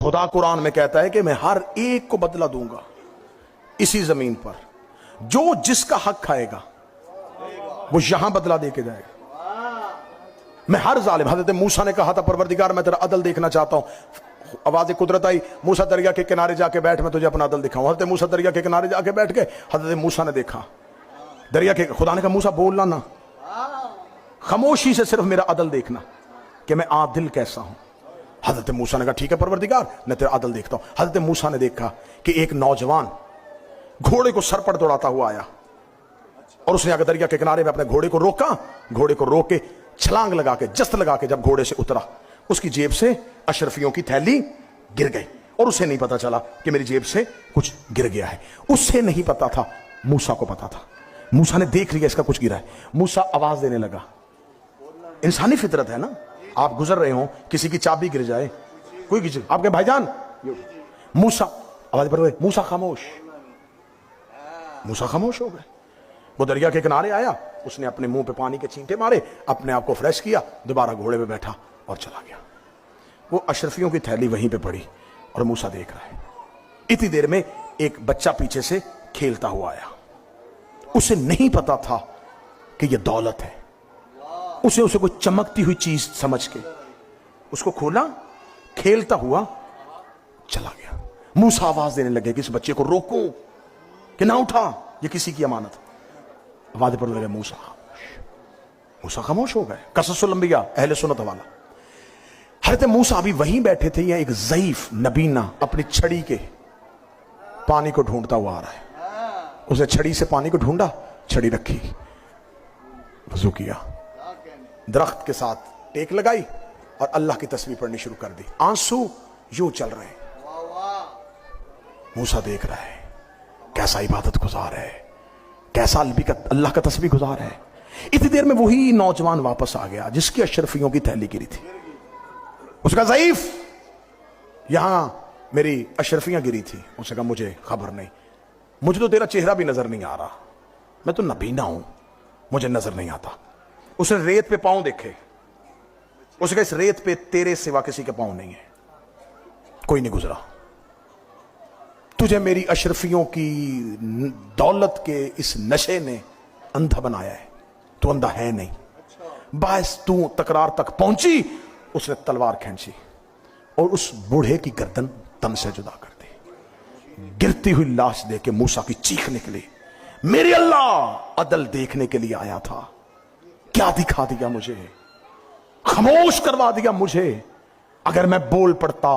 खुदा कुरान में कहता है कि मैं हर एक को बदला दूंगा इसी जमीन पर, जो जिसका हक खाएगा वो यहां बदला दे के जाएगा। मैं हर जालिम, हजरत मूसा ने कहा था परवरदिगार मैं तेरा अदल देखना चाहता हूं। आवाज कुदरत आई, मूसा दरिया के किनारे जाके बैठ, मैं तुझे अपना अदल दिखाऊं। हजरत मूसा दरिया के किनारे जाके बैठ गए। हजरत मूसा ने देखा दरिया के, खुदा ने कहा मूसा बोलना ना, खामोशी से सिर्फ मेरा अदल देखना कि मैं आदिल कैसा हूं। हजरत मूसा ने कहा ठीक है परवरदिगार, मैं तेरा अदल देखता हूं। हजरत मूसा ने देखा कि एक नौजवान घोड़े को सर पर दौड़ाता हुआ आया और उसने आगे दरिया के किनारे में अपने घोड़े को रोका। घोड़े को रोक के छलांग लगा के, जस्त लगा के जब घोड़े से उतरा, उसकी जेब से अशरफियों की थैली गिर गई और उसे नहीं पता चला कि मेरी जेब से कुछ गिर गया है। उससे नहीं पता था, मूसा को पता था। मूसा ने देख लिया इसका कुछ गिरा है। मूसा आवाज देने लगा। इंसानी फितरत है ना, आप गुजर रहे हो, किसी की चाबी गिर जाए, कोई किसी आपके भाईजान, मूसा आवाज पर, मूसा खामोश। मूसा खामोश हो गए। वो दरिया के किनारे आया, उसने अपने मुंह पे पानी के छींटे मारे, अपने आप को फ्रेश किया, दोबारा घोड़े पे बैठा और चला गया। वो अशरफियों की थैली वहीं पे पड़ी और मूसा देख रहा है। इतनी देर में एक बच्चा पीछे से खेलता हुआ आया। उसे नहीं पता था कि यह दौलत है। उसे कोई चमकती हुई चीज समझ के उसको खोला, खेलता हुआ चला गया। मूसा आवाज देने लगे कि इस बच्चे को रोको कि ना उठा, ये किसी की अमानत। आवाज पर लगे मूसा खामोश हो गए। कससुल अंबिया अहले सुन्नत वाला। हजरत मूसा अभी वहीं बैठे थे, या एक ज़ईफ नबीना अपनी छड़ी के पानी को ढूंढता हुआ आ रहा है। उसने छड़ी से पानी को ढूंढा, छड़ी रखी, वजू किया, दरख्त के साथ टेक लगाई और अल्लाह की तस्बीह पढ़नी शुरू कर दी। आंसू यूं चल रहे हैं। मूसा देख रहा है कैसा इबादत गुजार है, कैसा अल्लाह का तस्बीह गुजार है। इतनी देर में वही नौजवान वापस आ गया जिसकी अशरफियों की थैली गिरी थी। उसका ज़ईफ यहां मेरी अशरफियां गिरी थी। उसने कहा मुझे खबर नहीं, मुझे तो तेरा चेहरा भी नजर नहीं आ रहा, मैं तो नबीना हूं, मुझे नजर नहीं आता। उसने रेत पे पांव देखे। उसने कहा इस रेत पे तेरे सिवा किसी के पांव नहीं है, कोई नहीं गुजरा। तुझे मेरी अशरफियों की दौलत के इस नशे ने अंधा बनाया है, तू अंधा है नहीं। बस तू तकरार तक पहुंची। उसने तलवार खींची और उस बूढ़े की गर्दन तन से जुदा कर दी। गिरती हुई लाश देख के मूसा की चीख निकली, मेरे अल्लाह अदल देखने के लिए आया था, क्या दिखा दिया मुझे, खामोश करवा दिया मुझे। अगर मैं बोल पड़ता